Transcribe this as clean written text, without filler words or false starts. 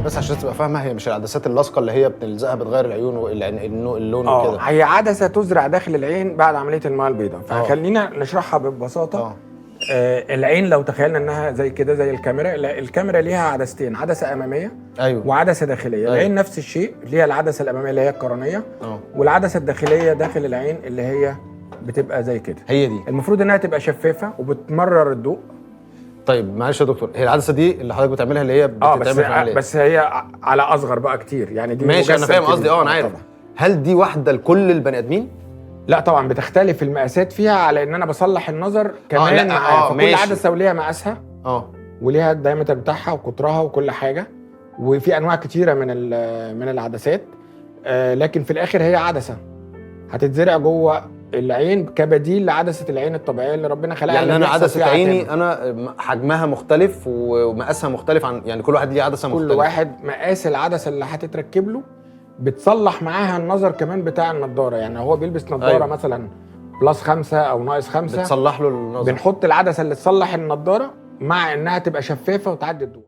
بس عشان تبقى فاهمه، هي مش العدسات اللاصقه اللي هي بتلزقها بتغير العيون واللون وكده. هي عدسه تزرع داخل العين بعد عمليه المياه البيضاء. فخلينا نشرحها ببساطه. العين لو تخيلنا انها زي كده زي الكاميرا، الكاميرا ليها عدستين، عدسه اماميه ايوه وعدسه داخليه. أيوة. العين نفس الشيء، ليها العدسه الاماميه اللي هي القرنيه، والعدسه الداخليه داخل العين اللي هي بتبقى زي كده. هي دي المفروض انها تبقى شفافه وبتمرر الضوء. طيب معلش يا دكتور، هي العدسه دي اللي حضرتك بتعملها اللي هي بتتعمل في العمليه؟ بس هي على اصغر بقى كتير يعني. دي ماشي انا فاهم قصدي، انا عارف. طبعا. هل دي واحده لكل البني ادمين؟ لا طبعا بتختلف المقاسات فيها، على ان انا بصلح النظر كمان معايا. فكل عدسه وليها مقاسها وليها الدايمتر بتاعها وقطرها وكل حاجه، وفي انواع كتيره من العدسات. لكن في الاخر هي عدسه هتتزرع جوه العين كبديل لعدسه العين الطبيعيه اللي ربنا خلقها. يعني انا عدسه عيني انا حجمها مختلف ومقاسها مختلف عن، يعني كل واحد ليه عدسه مختلفه. كل واحد مقاس العدسه اللي هتتركب له بتصلح معاها النظر كمان بتاع النضاره. يعني هو بيلبس نضاره أيوة. مثلا +5 او -5 بتصلح له النظر. بنحط العدسه اللي تصلح النضاره مع انها تبقى شفافه وتعدي الضوء.